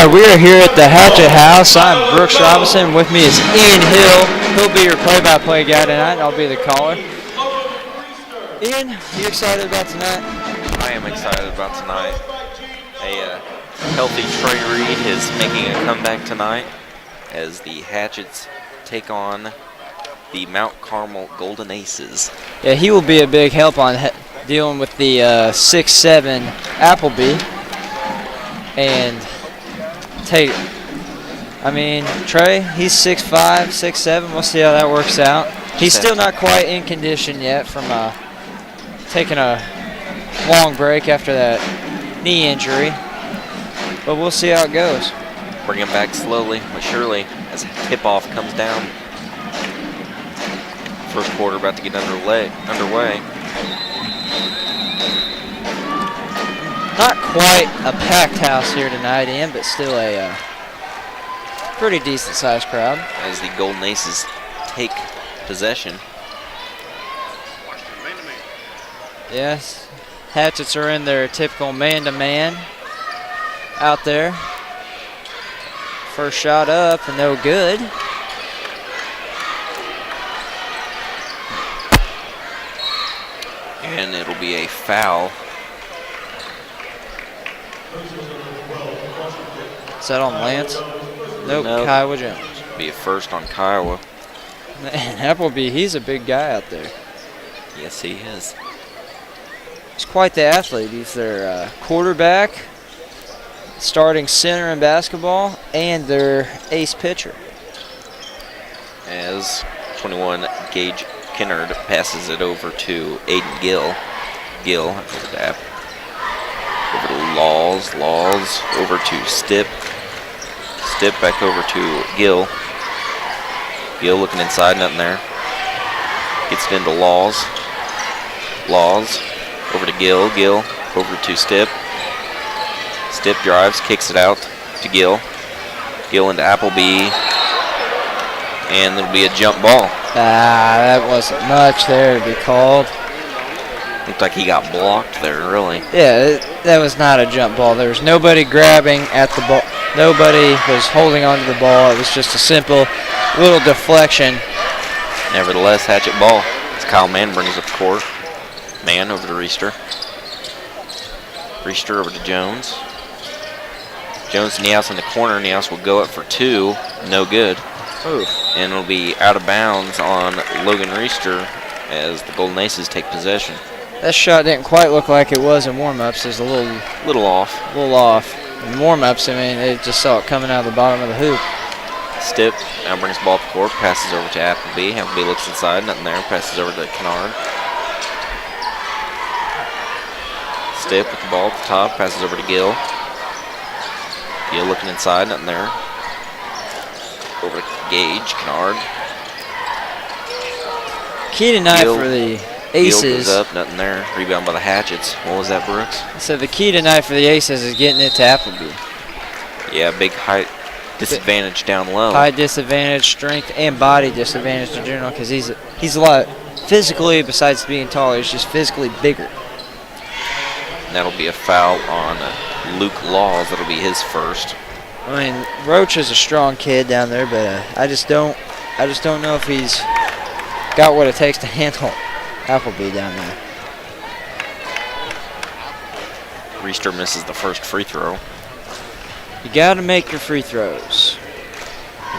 right, we are here at the Hatchet House. I'm Brooks Robinson. With me is Ian Hill. He'll be your play-by-play guy tonight, and I'll be the caller. Ian, you excited about tonight? I am excited about tonight. A healthy Trey Reed is making a comeback tonight as the Hatchets take on the Mount Carmel Golden Aces. Yeah, he will be a big help on dealing with the 6'7" Appleby. And Trey, he's 6'5", 6'7". We'll see how that works out. He's still not quite in condition yet from taking a long break after that knee injury. But we'll see how it goes. Bring him back slowly but surely as a tip-off comes down. First quarter about to get underway. Not quite a packed house here tonight, Ian, but still a pretty decent-sized crowd. As the Golden Aces take possession. Yes, Hatchets are in their typical man-to-man out there. First shot up and no good. And it'll be a foul. Is that on Lance? Nope. Kiowa Jones. Be a first on Kiowa. Man, Appleby, he's a big guy out there. Yes, he is. He's quite the athlete. He's their quarterback, starting center in basketball, and their ace pitcher. As 21 Gage Kennard passes it over to Aiden Gill. Gill over to App. Over to Laws. Laws over to Stipp. Stipp back over to Gill. Gill looking inside, nothing there. Gets it into Laws. Laws over to Gill. Gill over to Stipp. Stipp drives, kicks it out to Gill. Gill into Appleby. And there'll be a jump ball. That wasn't much there to be called. Looked like he got blocked there, really. Yeah, that was not a jump ball. There was nobody grabbing at the ball. Nobody was holding onto the ball. It was just a simple little deflection. Nevertheless, Hatchet ball. As Kyle Mann brings up the court. Mann over to Reister. Reister over to Jones. Jones to Niehaus in the corner. Niehaus will go up for two. No good. Oof. And it'll be out of bounds on Logan Reister as the Golden Aces take possession. That shot didn't quite look like it was in warm-ups. It was a little off. In warm-ups, they just saw it coming out of the bottom of the hoop. Stipp now brings the ball up the court, passes over to Appleby. Appleby looks inside, nothing there. Passes over to Kennard. Stipp with the ball at the top, passes over to Gill. Gill looking inside, nothing there. Over to Gage, Kennard. Key tonight for the Aces. Gill goes up, nothing there. Rebound by the Hatchets. What was that, Brooks? So the key tonight for the Aces is getting it to Appleby. Yeah, big height disadvantage down low. Height disadvantage, strength, and body disadvantage in general because he's a lot physically, besides being taller, he's just physically bigger. And that'll be a foul on Luke Laws. That'll be his first. Roach is a strong kid down there, but I just don't know if he's got what it takes to handle Appleby down there. Reister misses the first free throw. You got to make your free throws.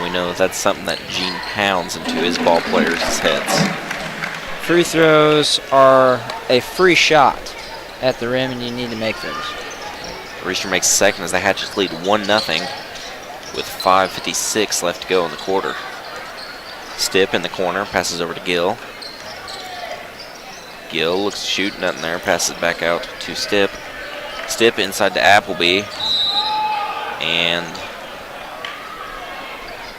We know that's something that Gene pounds into his ball players' heads. Free throws are a free shot at the rim, and you need to make those. Reister makes second as the Hatchets lead 1-0 with 5:56 left to go in the quarter. Stipp in the corner, passes over to Gill. Gill looks to shoot, nothing there, passes back out to Stipp. Stipp inside to Appleby. And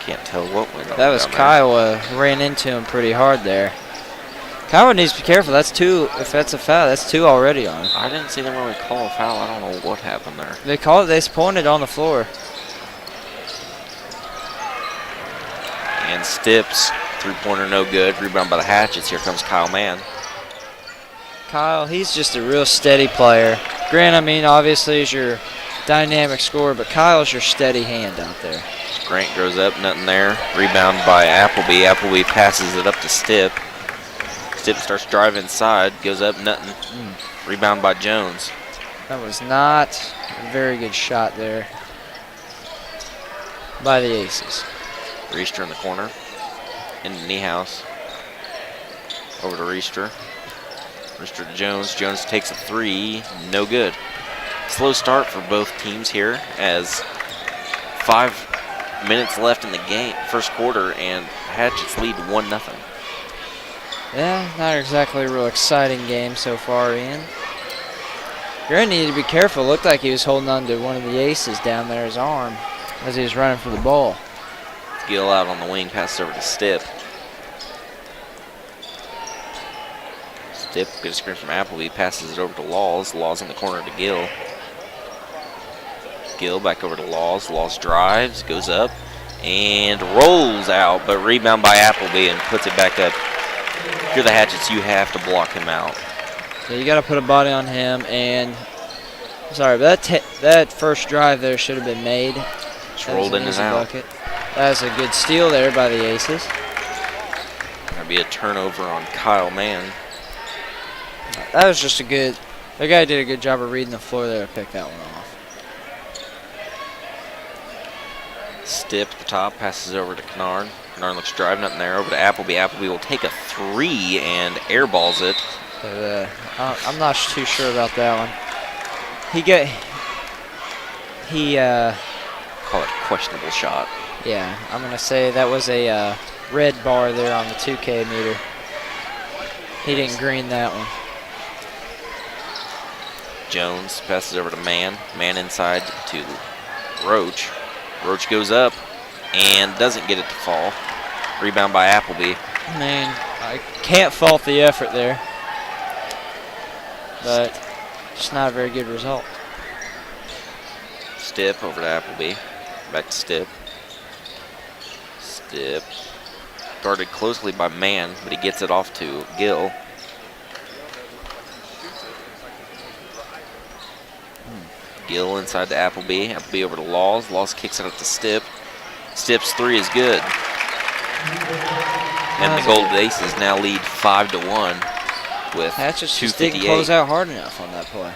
can't tell what went on. That was Kiowa ran into him pretty hard there. Kiowa needs to be careful. That's two. If that's a foul, that's two already on. I didn't see them really call a foul. I don't know what happened there. They called it. They pointed on the floor. And Stipp's three-pointer no good. Rebound by the Hatchets. Here comes Kyle Mann. Kyle, he's just a real steady player. Grant, obviously, as your dynamic scorer, but Kyle's your steady hand out there. Grant goes up, nothing there. Rebound by Appleby. Appleby passes it up to Stipp. Stipp starts driving inside, goes up, nothing. Rebound by Jones. That was not a very good shot there by the Aces. Reister in the corner. Into Niehaus. Over to Reister. Reister to Jones. Jones takes a three. No good. Slow start for both teams here as 5 minutes left in the game, first quarter, and Hatchets lead 1-0. Yeah, not exactly a real exciting game so far, Ian. Grant needed to be careful. Looked like he was holding on to one of the Aces down there, his arm, as he was running for the ball. Gill out on the wing, passes over to Stipp. Stipp gets a screen from Appleby, passes it over to Laws. Laws in the corner to Gill. Gill back over to Laws. Laws drives, goes up, and rolls out, but rebound by Appleby and puts it back up. If you're the Hatchets, you have to block him out. So you got to put a body on him, and sorry, but that first drive there should have been made. Just rolled in and out. Bucket. That's a good steal there by the Aces. That'd be a turnover on Kyle Mann. That was just a good. The guy did a good job of reading the floor there to pick that one off. Stipp at the top, passes over to Kennard. Kennard looks drive, nothing there. Over to Appleby. Appleby will take a three and airballs it. But, I'm not too sure about that one. Call it a questionable shot. Yeah, I'm gonna say that was a red bar there on the 2K meter. He didn't green that one. Jones passes over to Mann. Mann inside to Roach. Roach goes up and doesn't get it to fall. Rebound by Appleby. Man, I can't fault the effort there, but just not a very good result. Stipp over to Appleby. Back to Stipp. Stipp guarded closely by Mann, but he gets it off to Gill. Gill inside to Appleby. Appleby over to Laws. Laws kicks it up to Stipp. Stipp's three is good. And the Golden Aces now lead 5-1 with Hatchets just 2:58. didn't close out hard enough on that play.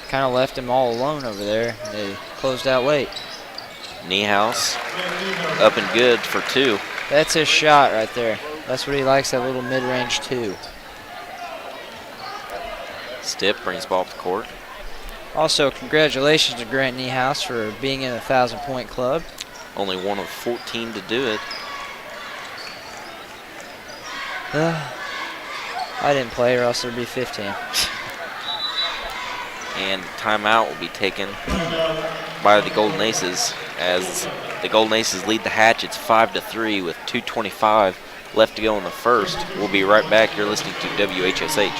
Kind of left him all alone over there. They closed out late. Niehaus up and good for two. That's his shot right there. That's what he likes, that little mid-range two. Stipp brings ball up the court. Also, congratulations to Grant Niehaus for being in the 1,000-point club. Only one of 14 to do it. I didn't play, or else there'd be 15. And timeout will be taken by the Golden Aces as the Golden Aces lead the Hatchets 5-3 with 2:25 left to go in the first. We'll be right back. You're listening to WHSH.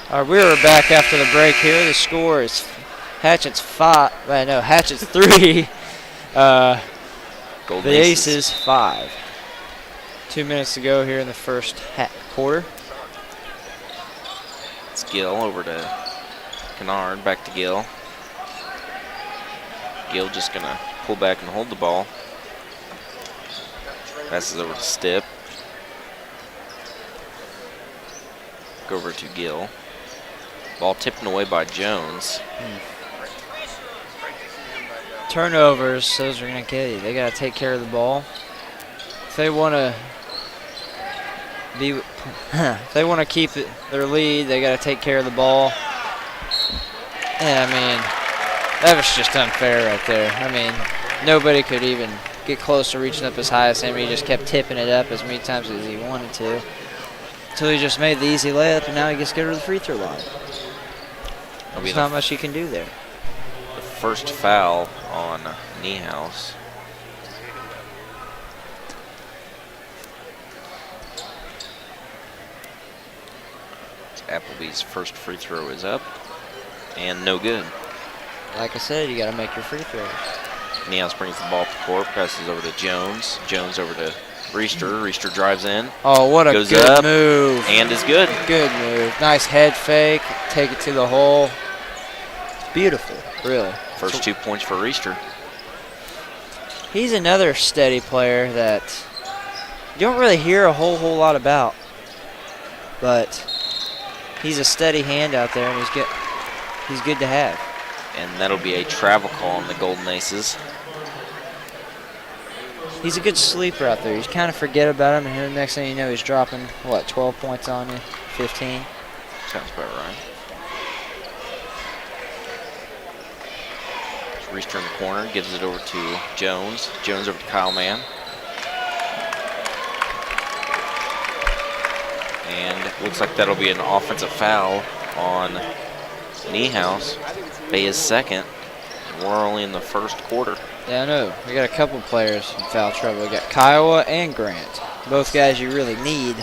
All right, we are back after the break here. The score is Hatchets 3. Golden The Aces 5. 2 minutes to go here in the first quarter. It's Gill over to Kennard, back to Gill. Gill just gonna pull back and hold the ball. Passes over to Stipp. Go over to Gill. Ball tipped away by Jones. Turnovers, those are going to kill you. They got to take care of the ball. If they want to if they want to keep their lead, they got to take care of the ball. And I mean, that was just unfair right there. I mean, nobody could even get close to reaching up as high as him. He just kept tipping it up as many times as he wanted to, until he just made the easy layup, and now he gets to go to the free throw line. There's not much he can do there. The first foul on Niehaus. Appleby's first free throw is up, and no good. Like I said, you got to make your free throws. Niehaus brings the ball up the court, passes over to Jones. Jones over to Reister. Reister drives in. Oh, what a goes good up, move. and is good. Good move. Nice head fake. Take it to the hole. It's beautiful, really. First 2 points for Reister. He's another steady player that you don't really hear a whole lot about, but he's a steady hand out there, and he's good to have. And that'll be a travel call on the Golden Aces. He's a good sleeper out there. You kind of forget about him, and then the next thing you know, he's dropping, what, 12 points on you? 15? Sounds about right. Reister in the corner, gives it over to Jones. Jones over to Kyle Mann. And it looks like that'll be an offensive foul on Niehaus. His second. We're only in the first quarter. Yeah, I know. We got a couple players in foul trouble. We got Kiowa and Grant. Both guys you really need.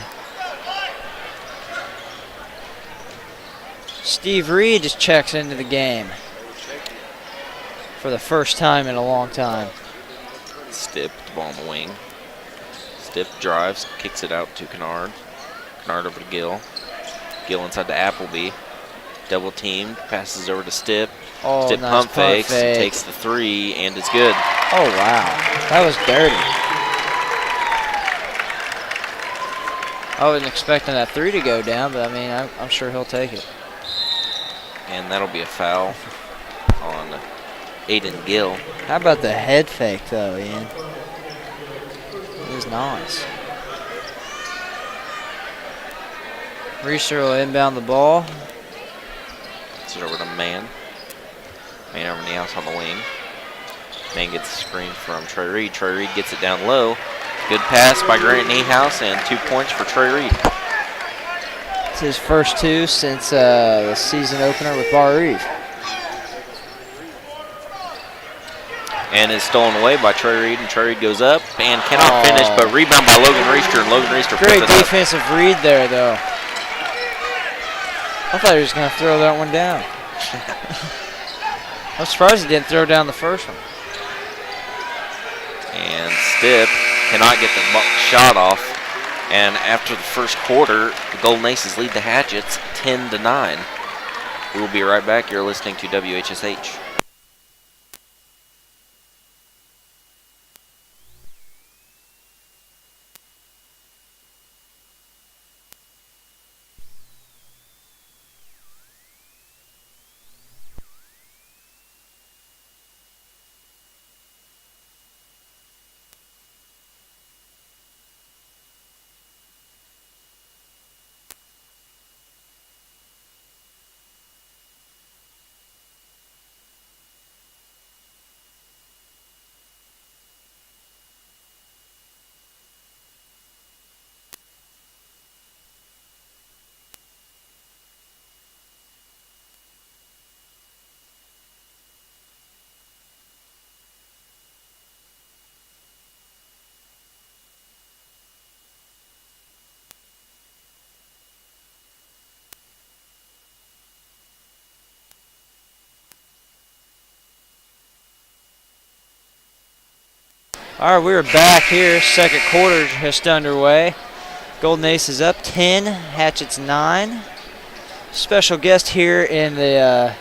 Steve Reed just checks into the game for the first time in a long time. Stipp, the ball on the wing. Stipp drives, kicks it out to Kennard. Kennard over to Gill. Gill inside to Appleby. Double teamed, passes over to Stipp. Oh, Stipp nice pump fakes, fake. takes the three, and is good. Oh, wow. That was dirty. I wasn't expecting that three to go down, but I mean, I'm sure he'll take it. And that'll be a foul on Aiden Gill. How about the head fake, though, Ian? It was nice. Reister will inbound the ball. It's over to Mann. Mann over Niehaus on the wing. Mann gets a screen from Trey Reed. Trey Reed gets it down low. Good pass by Grant Niehaus, and 2 points for Trey Reed. It's his first two since the season opener with Bar Eve. And is stolen away by Trey Reed, and Trey Reed goes up and cannot finish, but rebound by Logan Reister, and Logan Reister puts it Great up. defensive read there, though. I thought he was going to throw that one down. I'm surprised he didn't throw down the first one. And Stipp cannot get the shot off. And after the first quarter, the Golden Aces lead the Hatchets 10-9. We will be right back. You're listening to WHSH. All right, we're back here. Second quarter just underway. Golden Aces up 10, Hatchets 9. Special guest here in the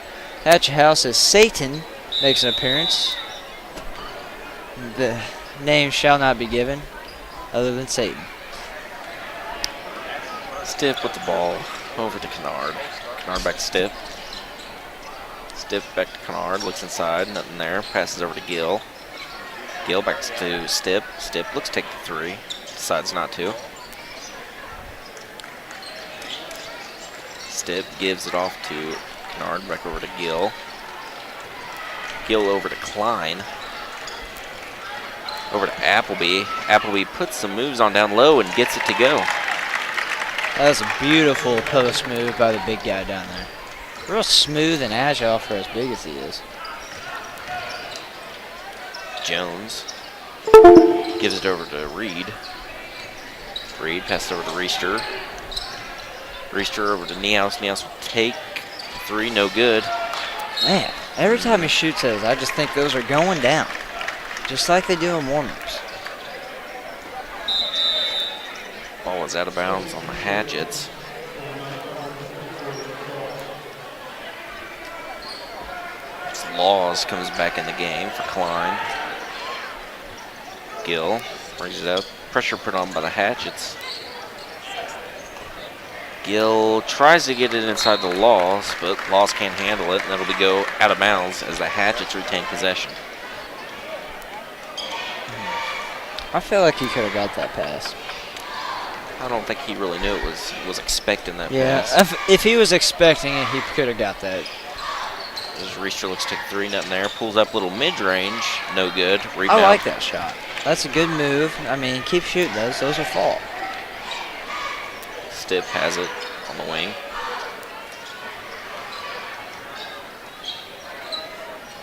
Hatchet house is Satan makes an appearance. The name shall not be given other than Satan. Stipp with the ball over to Kennard. Kennard back to Stipp. Stip back to Kennard, looks inside, nothing there. Passes over to Gill. Gill back to Stip. Stip looks to take the 3, decides not to. Stip gives it off to Kennard, back over to Gill. Gill over to Klein. Over to Appleby. Appleby puts some moves on down low and gets it to go. That was a beautiful post move by the big guy down there. Real smooth and agile for as big as he is. Jones gives it over to Reed. Reed passes over to Reister. Reister over to Niehaus. Niehaus will take 3, no good. Man, every time he shoots those, I just think those are going down. Just like they do in warm-ups. Ball is out of bounds on the Hatchets. Laws comes back in the game for Klein. Gill brings it up. Pressure put on by the Hatchets. Gill tries to get it inside the Laws, but Laws can't handle it, and that'll be go out of bounds as the Hatchets retain possession. I feel like he could have got that pass. I don't think he really knew it was expecting that Yeah, pass. if he was expecting it, he could have got that. As Reister looks to take 3, nothing there. Pulls up little mid-range, no good. Rebound. I like that shot. That's a good move. I mean, keep shooting those. Those will fall. Stip has it on the wing.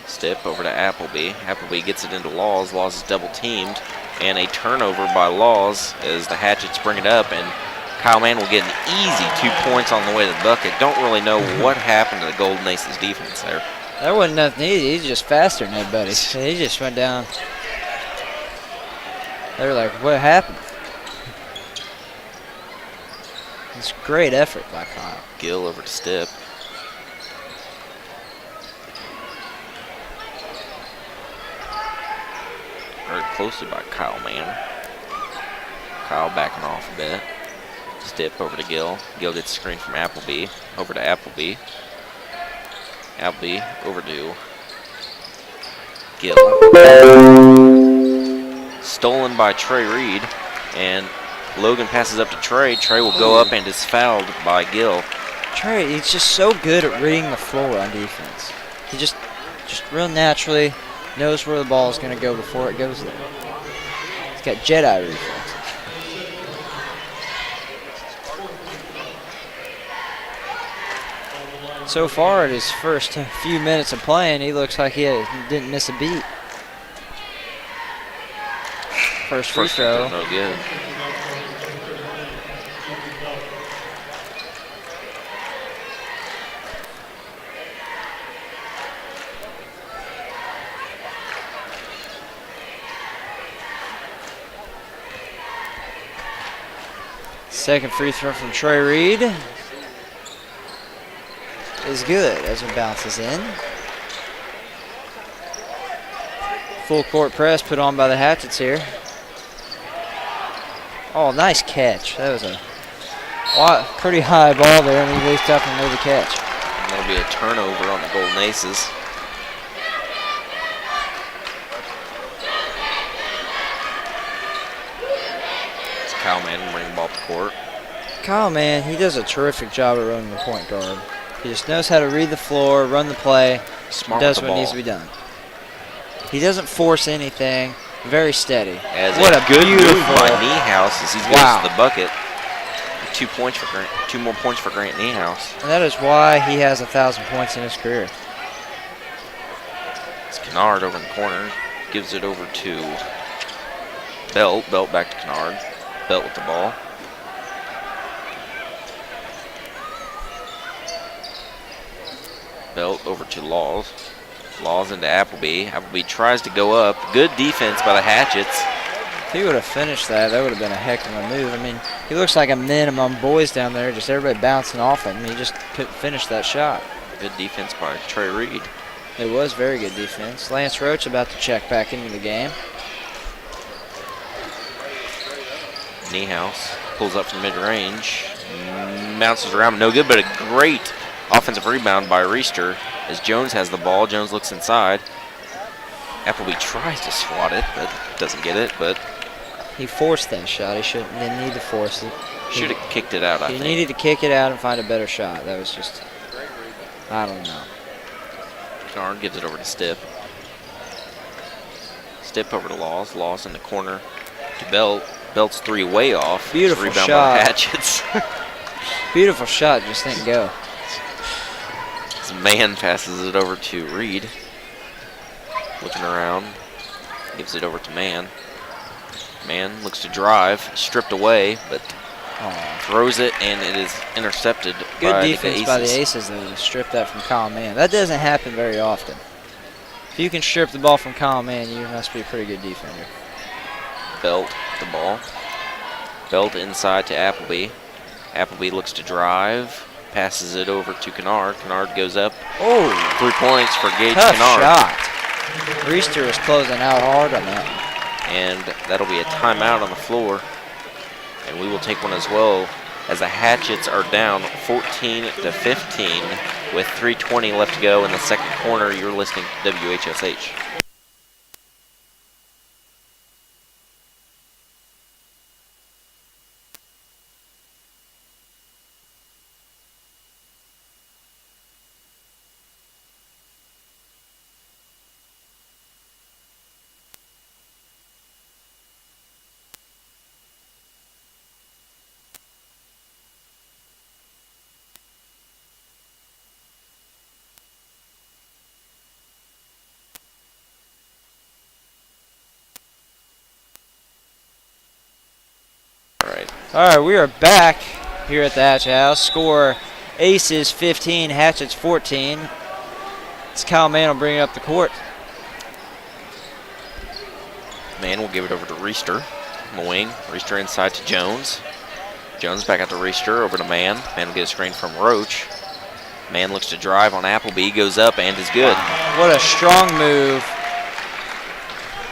Stip over to Appleby. Appleby gets it into Laws. Laws is double teamed. And a turnover by Laws as the Hatchets bring it up. And Kyle Mann will get an easy 2 points on the way to the bucket. Don't really know what happened to the Golden Aces defense there. That wasn't nothing easy. He's just faster than everybody. He just went down. They were like, what happened? It's great effort by Kyle. Gill over to Stip. Very closely by Kyle Mann. Kyle backing off a bit. Stip over to Gill. Gill gets a screen from Appleby. Over to Appleby. Appleby over to Gill. Stolen by Trey Reed. And Logan passes up to Trey. Trey will go up and is fouled by Gill. Trey, he's just so good at reading the floor on defense. He just real naturally knows where the ball is going to go before it goes there. He's got Jedi reflexes. So far, at his first few minutes of playing, he looks like he didn't miss a beat. First free throw. No good. Second free throw from Trey Reed is good as it bounces in. Full court press put on by the Hatchets here. Oh, nice catch. That was a pretty high ball there, and he reached up and made the catch. And that'll be a turnover on the Golden Aces. It's Kyle Mann bringing the ball up the court. Kyle, man, he does a terrific job at running the point guard. He just knows how to read the floor, run the play, Smart does with the what ball. needs to be done. He doesn't force anything. Very steady. As What a a good move beautiful- by Niehaus as he goes Wow. to the bucket. 2 points for Grant. 2 more points for Grant Niehaus. And that is why he has 1,000 points in his career. It's Kennard over in the corner. Gives it over to Belt. Belt back to Kennard. Belt with the ball. Belt over to Laws. Laws into Appleby. Appleby tries to go up. Good defense by the Hatchets. If he would have finished that, that would have been a heck of a move. I mean, he looks like a minimum boys down there, just everybody bouncing off him. He just couldn't finish that shot. Good defense by Trey Reed. It was very good defense. Lance Roach about to check back into the game. Niehaus pulls up from mid-range. Bounces around, no good, but a great offensive rebound by Reister as Jones has the ball. Jones looks inside. Appleby tries to swat it, but doesn't get it. But he forced that shot. He didn't need to force it. Should have kicked it out, I think. He needed to kick it out and find a better shot. That was just, I don't know. Kennard gives it over to Stipp. Stipp over to Laws. Laws in the corner to Belt. Belt's three way off. Beautiful Rebound shot. by Hatchets. Beautiful shot, just didn't go. This man passes it over to Reed. Looking around. Gives it over to Man. Man looks to drive. Stripped away, but throws it, and it is intercepted Good defense by the Aces, though, to strip that from Kyle Mann. That doesn't happen very often. If you can strip the ball from Kyle Mann, you must be a pretty good defender. Belt the ball. Belt inside to Appleby. Appleby looks to drive. Passes it over to Kennard. Kennard goes up. Oh! 3 points for Gage Tough Kennard. shot. Reister was closing out hard on that. And that'll be a timeout on the floor. And we will take one as well, as the Hatchets are down 14-15 with 3:20 left to go in the second quarter. You're listening to WHSH. All right, we are back here at the Hatch House. Score Aces 15, Hatchets 14. It's Kyle Mann will bring it up the court. Mann will give it over to Reister on the wing. Reister inside to Jones. Jones back out to Reister, over to Mann. Mann will get a screen from Roach. Mann looks to drive on Appleby, goes up and is good. What a strong move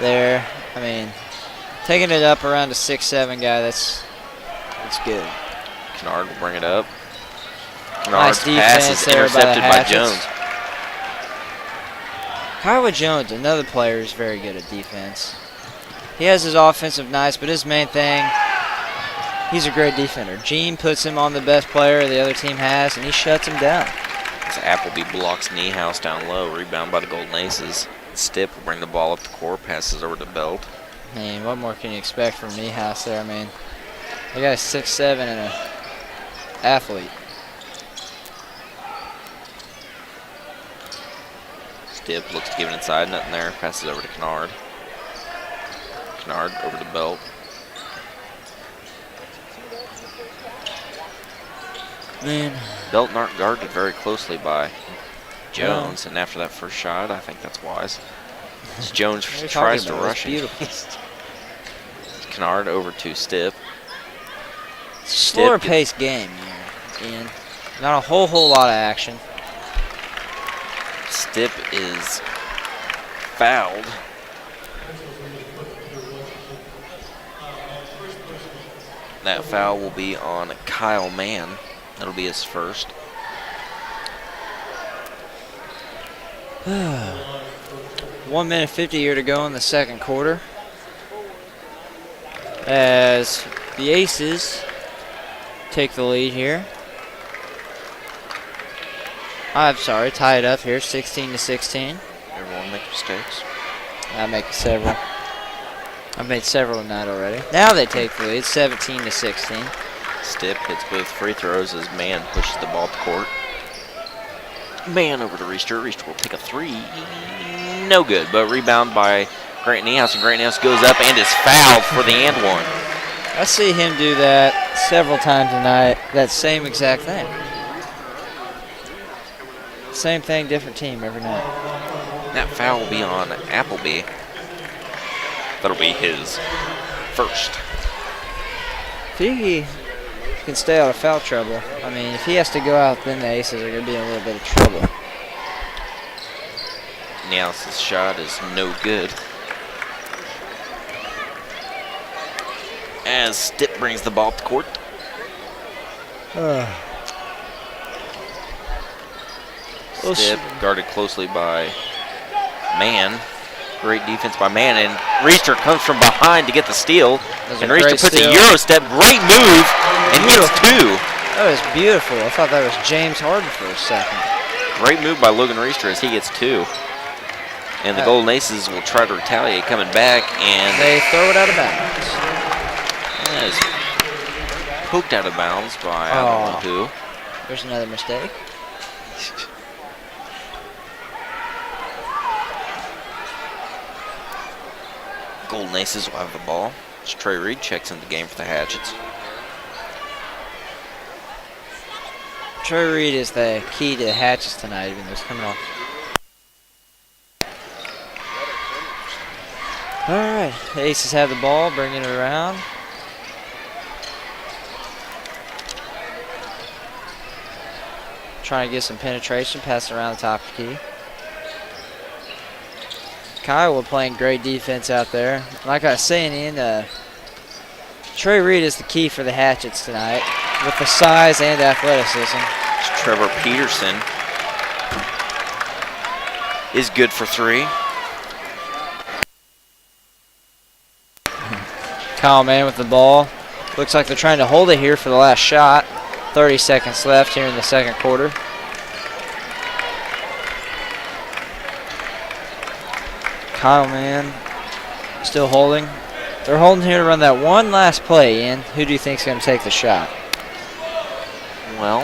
there. I mean, taking it up around a 6'7" guy, that's good. Kennard will bring it up. Nice Kennard's defense pass is there intercepted by the by Hatchets. Jones. Kyle Jones, another player who's very good at defense. He has his offensive nights, but his main thing, he's a great defender. Gene puts him on the best player the other team has, and he shuts him down. As Appleby blocks Niehaus down low, rebound by the Golden Aces. Stipp will bring the ball up the court, passes over to Belt. I mean, what more can you expect from Niehaus there? I mean, the guy's 6'7" and an athlete. Stipp looks to give it inside, nothing there. Passes over to Kennard. Kennard over to Belt. Man, Belt not guarded very closely by Jones, and after that first shot, I think that's wise. As Jones tries to rush it. Kennard over to Stipp. Slower paced game, Ian. Not a whole lot of action. Stipp is fouled. That foul will be on Kyle Mann. That'll be his first. 1 minute 50 here to go in the second quarter. As the Aces take the lead here. I'm sorry, tie it up here, 16-16. Everyone make mistakes. I make several. I've made several tonight already. Now they take the lead, 17-16. Stipp hits both free throws as Mann pushes the ball up the court. Mann over to Reister. Reister will take a three. No good, but rebound by Grant Niehaus, and Grant Niehaus goes up and is fouled for the and one. I see him do that several times tonight, that same exact thing. Same thing, different team every night. That foul will be on Appleby. That'll be his first. If he can stay out of foul trouble, I mean, if he has to go out, then the Aces are going to be in a little bit of trouble. Niehaus' shot is no good. As Stipp brings the ball up the court. Stip guarded closely by Mann. Great defense by Mann, and Reister comes from behind to get the steal. And Reister puts a Euro step. Great move, and gets 2. That was beautiful. I thought that was James Harden for a second. Great move by Logan Reister as he gets 2. And the Golden Aces will try to retaliate coming back, and they throw it out of bounds. That is poked out of bounds by I don't know who. There's another mistake. Golden Aces will have the ball. As Trey Reed checks in the game for the Hatchets. Trey Reed is the key to the Hatchets tonight, even though he's coming off. All right, the Aces have the ball, bringing it around. Trying to get some penetration, pass it around the top of the key. Kiowa playing great defense out there. Like I was saying, Ian, Trey Reed is the key for the Hatchets tonight with the size and athleticism. Trevor Peterson is good for 3. Kyle Mann with the ball. Looks like they're trying to hold it here for the last shot. 30 seconds left here in the second quarter. Kyle Mann still holding. They're holding here to run that one last play in. Who do you think is going to take the shot? Well,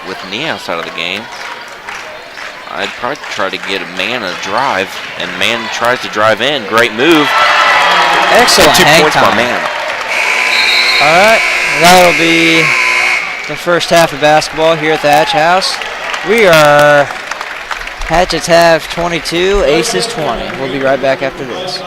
with Niehaus out of the game, I'd probably try to get a Mann a drive, and Mann tries to drive in. Great move. Excellent 2 hang points time. by Mann. All right, that'll be the first half of basketball here at the Hatch House. Hatchets have 22, Aces 20. We'll be right back after this.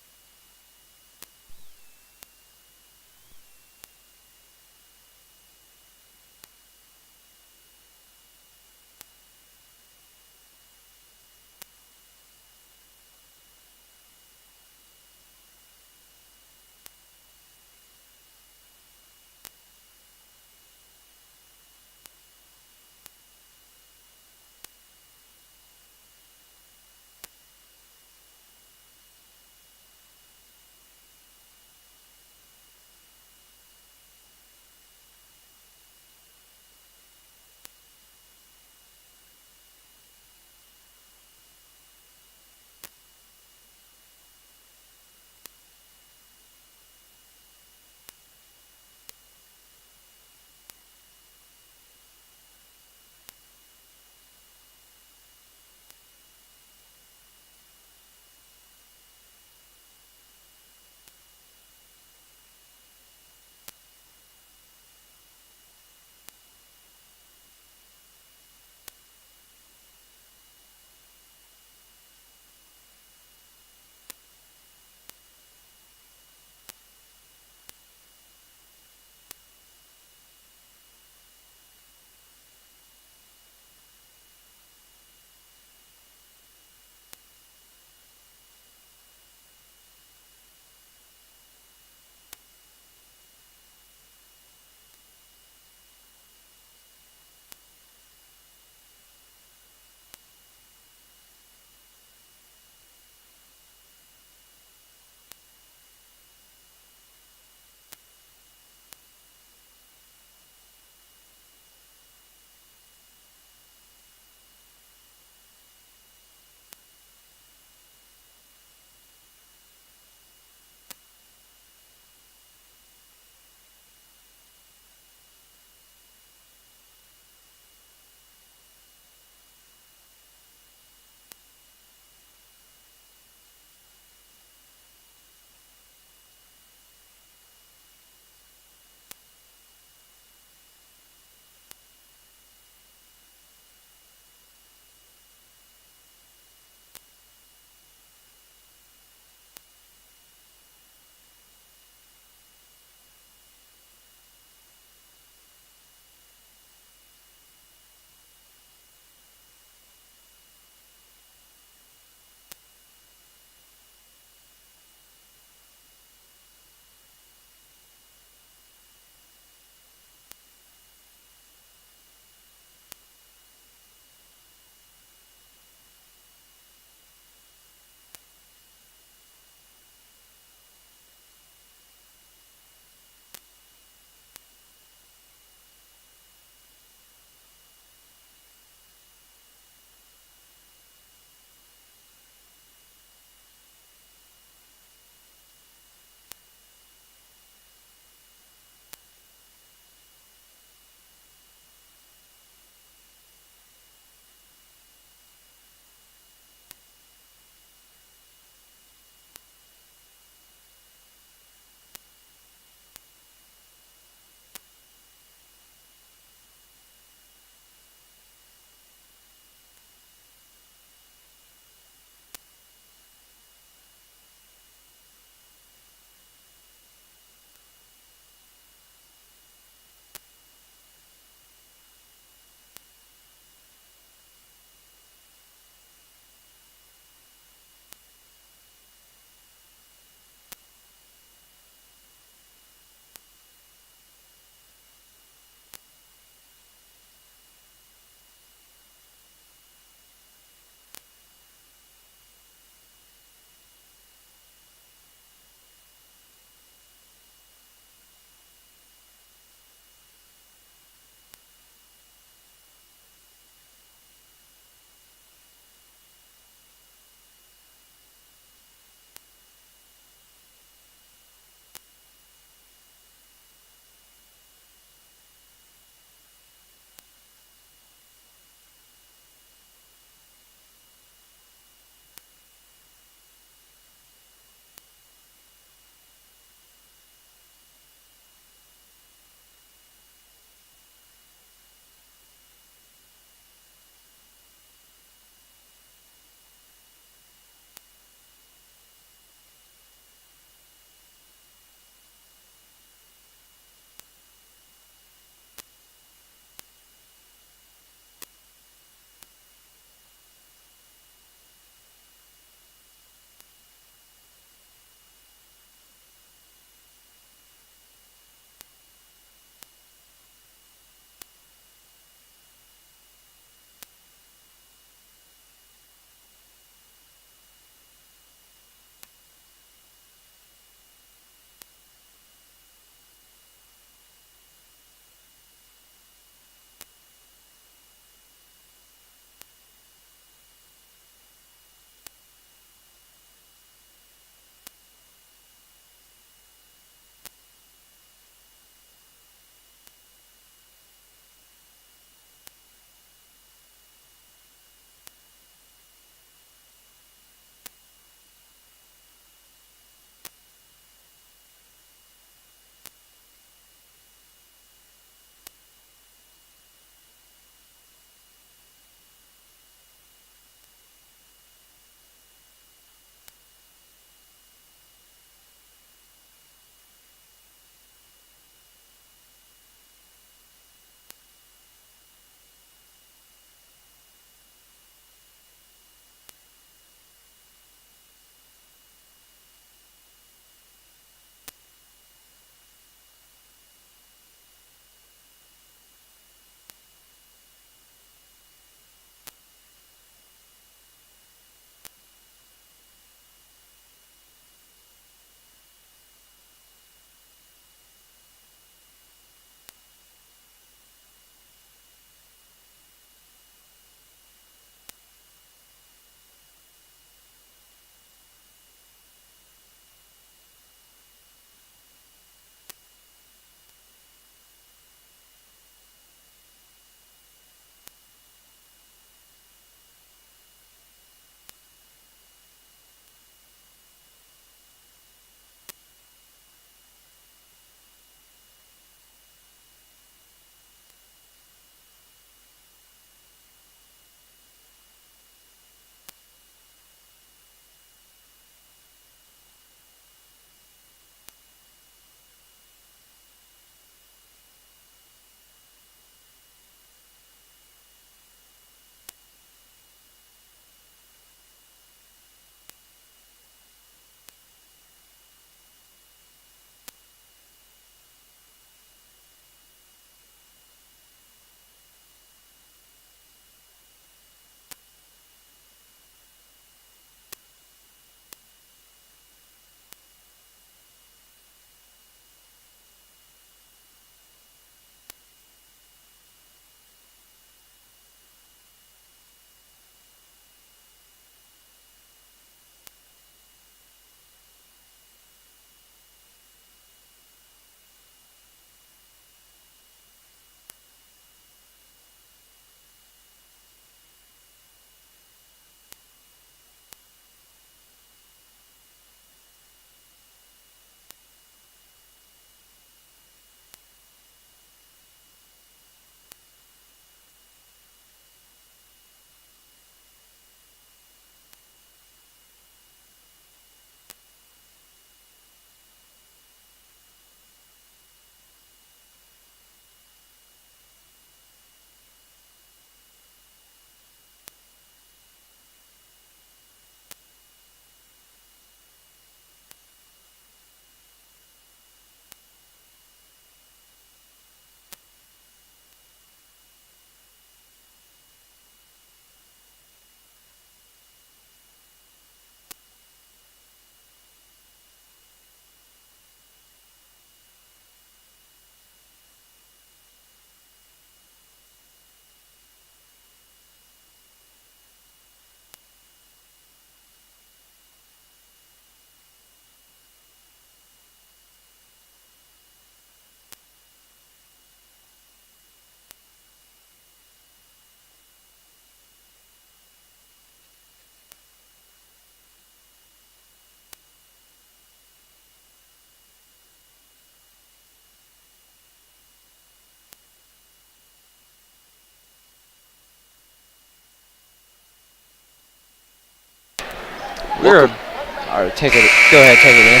All right, take it. Go ahead, take it in.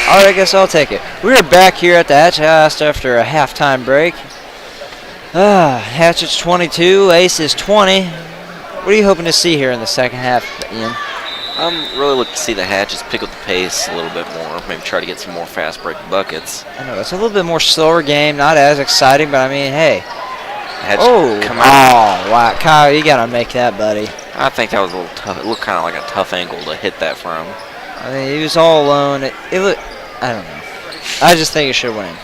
All right, I guess I'll take it. We are back here at the Hatchets after a halftime break. Hatchets 22, Aces 20. What are you hoping to see here in the second half, Ian? I'm really looking to see the Hatchets pick up the pace a little bit more. Maybe try to get some more fast break buckets. I know it's a little bit more slower game, not as exciting, but I mean, hey. Come out. Oh, wow, Kyle, you gotta make that, buddy. I think that was a little tough. It looked kind of like a tough angle to hit that from. I mean, he was all alone. It looked, I don't know. I just think it should win.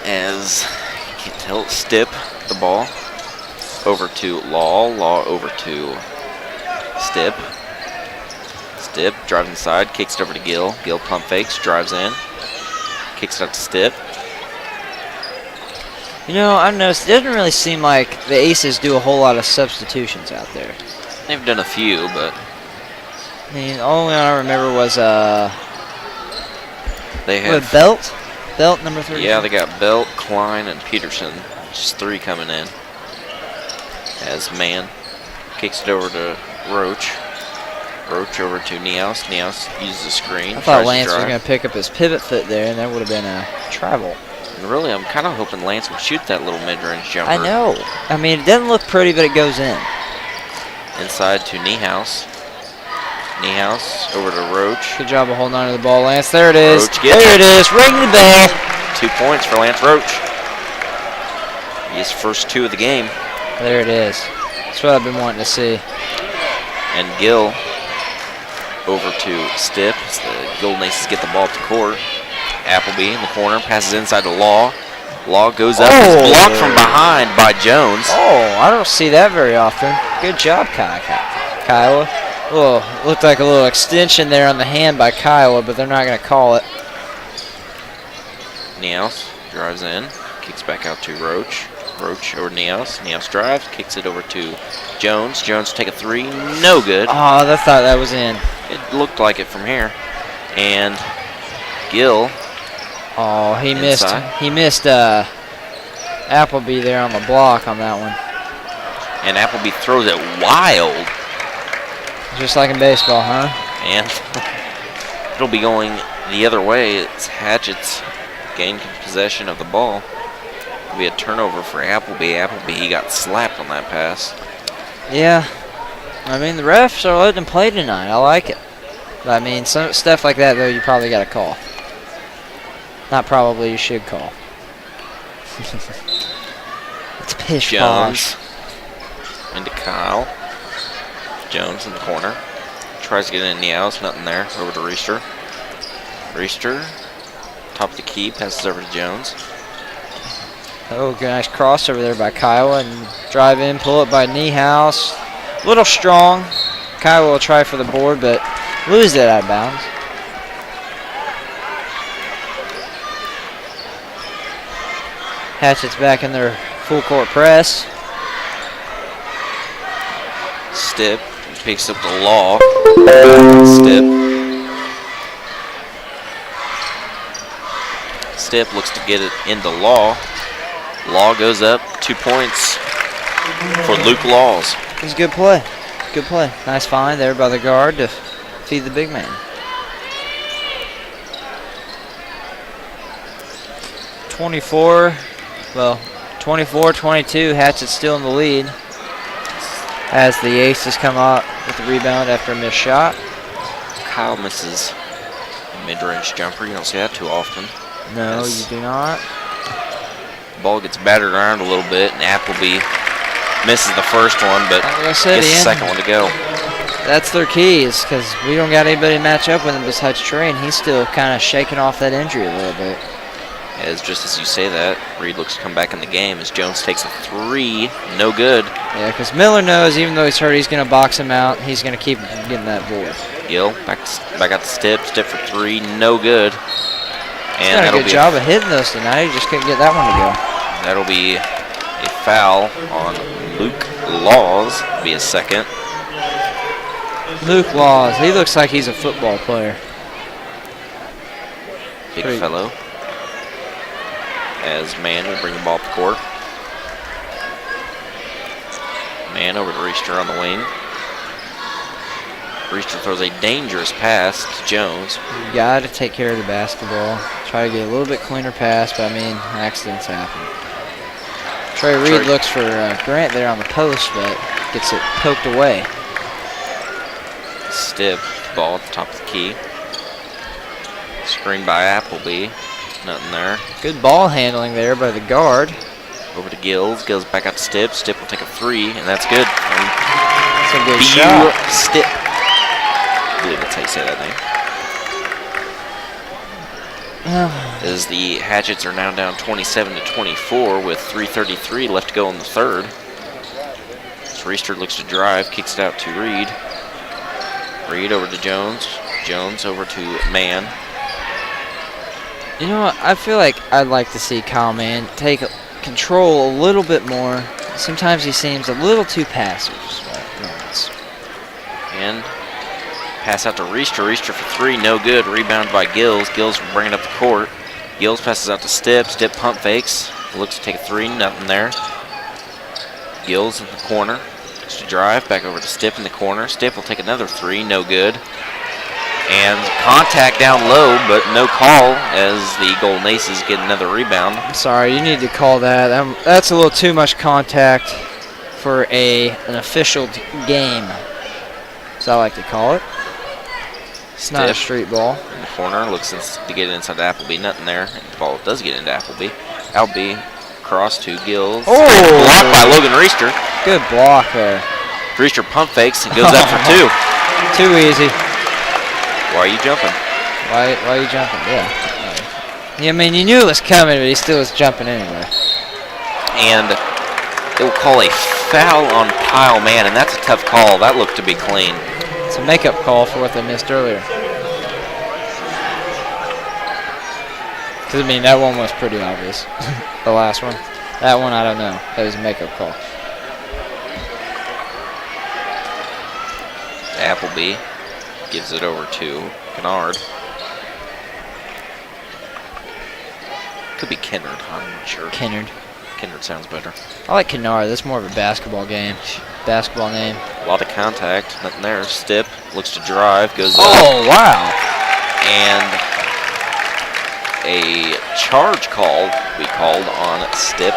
As you can't tell, Stip the ball over to Law over to Stip. Stip drives inside, kicks it over to Gill. Gill pump fakes, drives in, kicks it up to Stip. You know, I've noticed it doesn't really seem like the Aces do a whole lot of substitutions out there. They've done a few, but I mean, the only one I remember was they have Belt number 3. Yeah, they got Belt, Klein, and Peterson. Just 3 coming in. As Man kicks it over to Roach. Roach over to Neos. Neos uses the screen. I thought Lance was going to pick up his pivot foot there, and that would have been a travel. And really, I'm kind of hoping Lance would shoot that little mid-range jumper. I know. I mean, it doesn't look pretty, but it goes in. Inside to Niehaus. Niehaus over to Roach. Good job of holding on to the ball, Lance. There it is. There it is. Ring the bell. 2 points for Lance Roach. His first 2 of the game. There it is. That's what I've been wanting to see. And Gill over to Stip. The Golden Aces get the ball up the court. Appleby in the corner, passes inside to Law. Law goes up, is blocked from behind by Jones. Oh, I don't see that very often. Good job, Kiowa. Oh, looked like a little extension there on the hand by Kiowa, but they're not going to call it. Neos drives in, kicks back out to Roach. Roach over to Neos. Neos drives, kicks it over to Jones. Jones take a 3, no good. Oh, I thought that was in. It looked like it from here. And Gill. Oh, he inside. missed. He missed Appleby there on the block on that one. And Appleby throws it wild. Just like in baseball, huh? And it'll be going the other way. It's Hatchets gained possession of the ball. It'll be a turnover for Appleby. Appleby, he got slapped on that pass. Yeah. I mean, the refs are letting him play tonight. I like it. But, I mean, some stuff like that, though, you probably got to call. Not probably, you should call. It's pish Jones into Kyle. Jones in the corner. Tries to get in Neos, nothing there. Over to Reister. Reister, top of the key, passes over to Jones. Oh, good, nice cross over there by Kiowa, and drive in, pull it by Niehaus. A little strong. Kiowa will try for the board, but lose it out of bounds. Hatchet's back in their full court press. Stip picks up the Law. Stip looks to get it into Law. Law goes up, 2 points for Luke Laws. It was a good play. Good play. Nice find there by the guard to feed the big man. 24-22. Hatchet still in the lead as the Aces come out with the rebound after a missed shot. Kyle misses a mid-range jumper. You don't see that too often. No, you do not. Ball gets battered around a little bit, and Appleby misses the first one, but gets the second one to go. That's their keys, because we don't got anybody to match up with him besides Trey, and he's still kind of shaking off that injury a little bit. As just as you say that, Reed looks to come back in the game as Jones takes a 3, no good. Yeah, because Miller knows even though he's hurt, he's going to box him out. He's going to keep getting that board. Gill back out the Stip for 3, no good. And he's done a good job of hitting those tonight. He just couldn't get that one to go. That'll be a foul on Luke Laws. Be a second. Luke Laws, he looks like he's a football player. Big fellow. As Man will bring the ball up the court. Man over to Reister on the wing. Reister throws a dangerous pass to Jones. You got to take care of the basketball. Try to get a little bit cleaner pass, but I mean, accidents happen. Trey Reed looks for Grant there on the post, but gets it poked away. Stiff ball at the top of the key. Screen by Appleby. Nothing there. Good ball handling there by the guard. Over to Gills. Gills back out to Stipp. Stipp will take a 3, and that's good. That's a good shot. Stipp. I believe that's how you say that name. As the Hatchets are now down 27-24 with 3:33 left to go in the third. So Reister looks to drive, kicks it out to Reed. Reed over to Jones. Jones over to Mann. You know what? I feel like I'd like to see Kyle Mann take control a little bit more. Sometimes he seems a little too passive. And pass out to Reister. Reister for 3, no good. Rebound by Gills. Gills bringing up the court. Gills passes out to Stipp. Stipp pump fakes. Looks to take a 3, nothing there. Gills in the corner. Looks to drive. Back over to Stipp in the corner. Stipp will take another 3, no good. And contact down low, but no call as the Golden Aces get another rebound. I'm sorry, you need to call that. That's a little too much contact for an official game. So I like to call it. It's not a street ball. In the corner, looks to get it inside Appleby. Nothing there. And the ball does get into Appleby. Appleby cross to Gills. Oh! Blocked by Logan Reister. Good block there. Reister pump fakes and goes up for 2. Too easy. Why are you jumping? Why are you jumping? Yeah. I mean, you knew it was coming, but he still was jumping anyway. And they will call a foul on Kyle Mann, and that's a tough call. That looked to be clean. It's a makeup call for what they missed earlier. Because, I mean, that one was pretty obvious. The last one. That one, I don't know. That was a makeup call. Appleby gives it over to Kennard. Could be Kennard, I'm not sure. Kennard. Kennard sounds better. I like Kennard. That's more of a basketball game. Basketball name. A lot of contact. Nothing there. Stipp looks to drive. Goes up. Oh, wow. And a charge call we called on Stipp.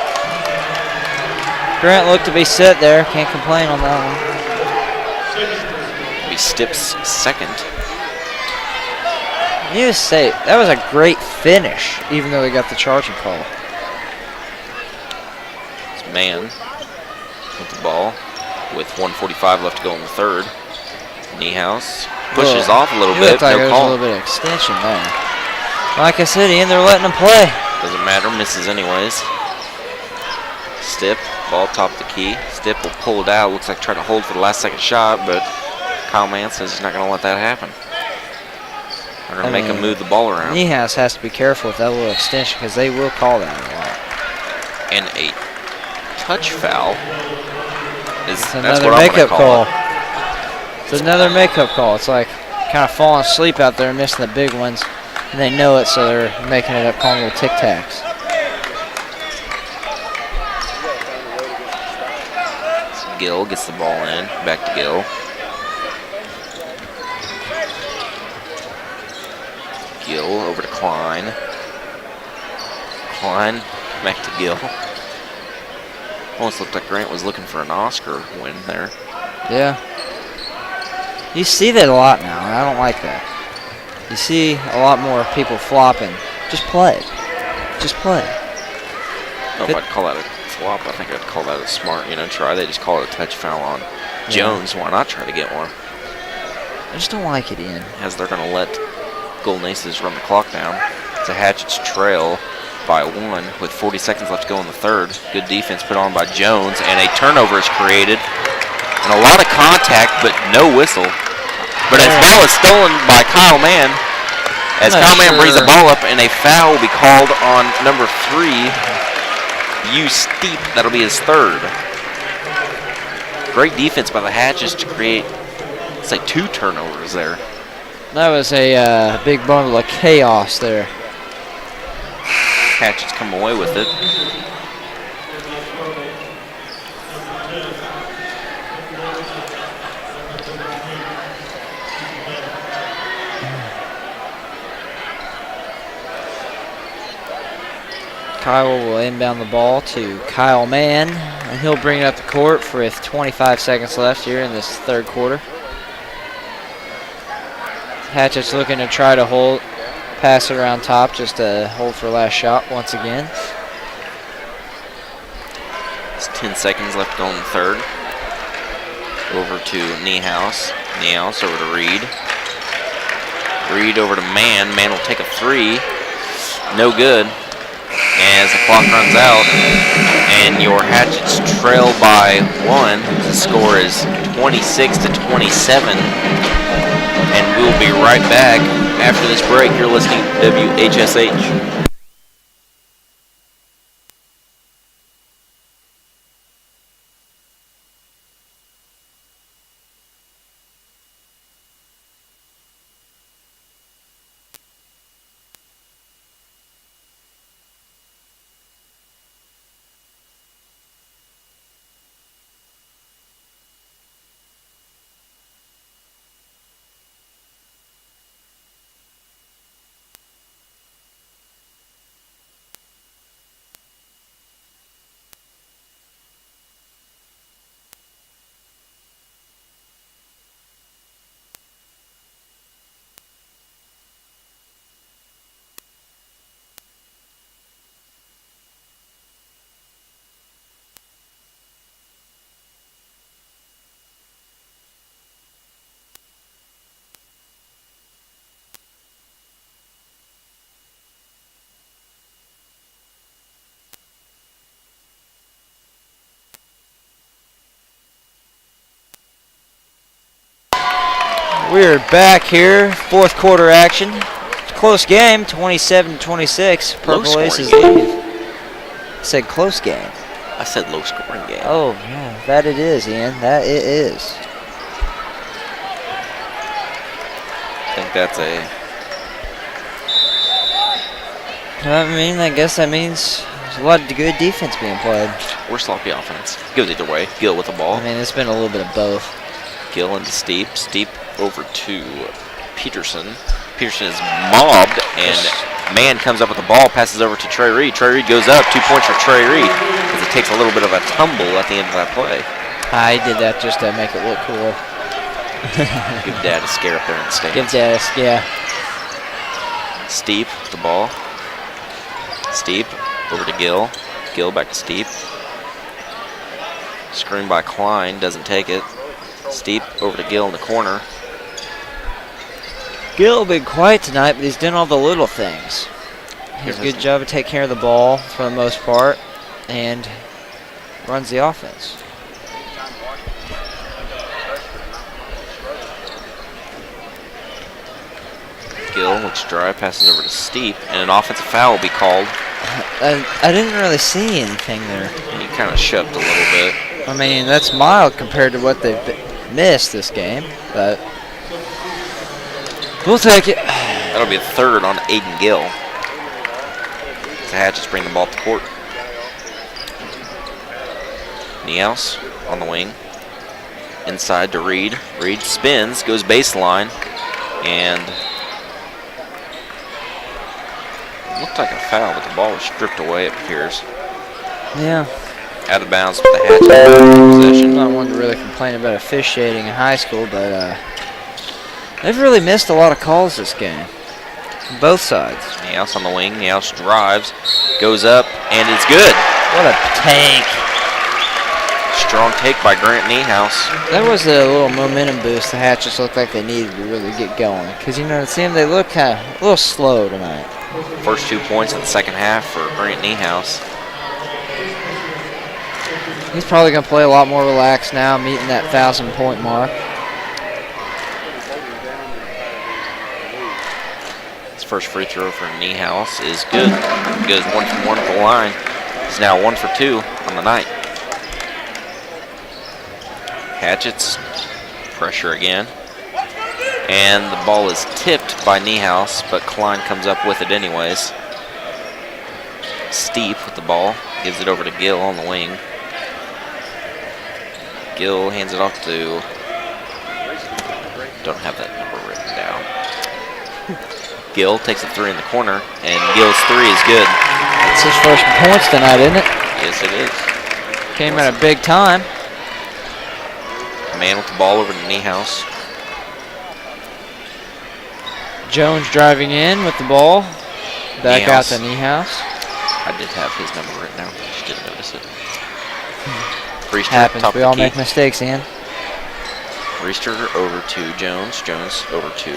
Grant looked to be set there. Can't complain on that one. It'll be Stipp's second. You just say, that was a great finish, even though they got the charging call. It's Mann with the ball with 1:45 left to go in the third. Niehaus pushes off a little bit. Like no there call. was a little bit of extension there. Like I said, Ian, they're letting him play. Doesn't matter. Misses anyways. Stipp, ball top of the key. Stipp will pull it out. Looks like trying to hold for the last second shot, but Kyle Mann says he's not going to let that happen. They're going to make him move the ball around. Niehaus has to be careful with that little extension because they will call that a lot. And a touch foul. It's another makeup call. It's another makeup call. It's like kind of falling asleep out there and missing the big ones. And they know it, so they're making it up, calling little tic-tacs. So Gill gets the ball in. Back to Gill. Gill over to Klein. Klein back to Gill. Almost looked like Grant was looking for an Oscar win there. Yeah. You see that a lot now, and I don't like that. You see a lot more people flopping. Just play. Just play. I don't know if I'd call that a flop. I think I'd call that a smart, try. They just call it a touch foul on Jones. Why not try to get one? I just don't like it, Ian. As they're going to let Golden Aces run the clock down. It's a Hatchets trail by 1 with 40 seconds left to go in the third. Good defense put on by Jones, and a turnover is created. And a lot of contact, but no whistle. But as ball is stolen by Kyle Mann, as Kyle Mann brings the ball up, and a foul will be called on number 3, U Steep. That'll be his third. Great defense by the Hatches to create, it's like 2 turnovers there. That was a big bundle of chaos there. Hatchets come away with it. Kyle will inbound the ball to Kyle Mann, and he'll bring it up the court with 25 seconds left here in this third quarter. Hatchet's looking to try to pass it around top, just to hold for last shot once again. It's 10 seconds left on the third. Over to Niehaus. Niehaus over to Reed. Reed over to Mann. Mann will take a three. No good. As the clock runs out, and your Hatchets trail by 1. The score is 26-27. And we'll be right back after this break. You're listening to WHSH. We're back here, fourth quarter action. Close game, 27-26. Purple Aces lead. I said close game. I said low scoring game. Oh, yeah, that it is, Ian. That it is. I think that's I guess that means there's a lot of good defense being played. We're sloppy offense. Goes either way. Gill with the ball. It's been a little bit of both. Gill into Steep. Steep over to Peterson. Peterson is mobbed, and Mann comes up with the ball, passes over to Trey Reed. Trey Reed goes up, 2 points for Trey Reed, because it takes a little bit of a tumble at the end of that play. I did that just to make it look cool. Give Dad a scare up there in the stands. Give Dad a scare. Steep with the ball. Steep over to Gill. Gill back to Steep. Screen by Klein, doesn't take it. Steep over to Gill in the corner. Gill been quiet tonight, but he's doing all the little things. He does a good job of taking care of the ball for the most part, and runs the offense. Gill looks dry, passes over to Steep, and an offensive foul will be called. I didn't really see anything there. He kind of shoved a little bit. That's mild compared to what they've missed this game, but we'll take it. That'll be a third on Aiden Gill. The Hatchets bring the ball up the court. Niehaus on the wing. Inside to Reed. Reed spins, goes baseline, and it looked like a foul, but the ball was stripped away, it appears. Yeah. Out of bounds with the Hatchet possession. I'm not one to really complain about officiating in high school, but they've really missed a lot of calls this game. Both sides. Niehaus on the wing. Niehaus drives, goes up, and it's good. What a take. Strong take by Grant Niehaus. That was a little momentum boost the Hatchets looked like they needed to really get going. Because, it seemed they look kind of a little slow tonight. First 2 points in the second half for Grant Niehaus. He's probably going to play a lot more relaxed now, meeting that 1,000-point mark. His first free throw for Niehaus is good. He goes 1 from 1 at the line. He's now 1 for 2 on the night. Hatchets, pressure again. And the ball is tipped by Niehaus, but Klein comes up with it anyways. Steep with the ball, gives it over to Gill on the wing. Gill hands it off to, don't have that number written down. Gill takes a three in the corner, and Gill's three is good. It's his first points tonight, isn't it? Yes, it is. Came at a big time. Man with the ball over to Niehaus. Jones driving in with the ball. Back out to Niehaus. I did have his number written down. Just didn't notice it. Priester, Happens. top We of all the key. make mistakes, Ian. Priester over to Jones. Jones over to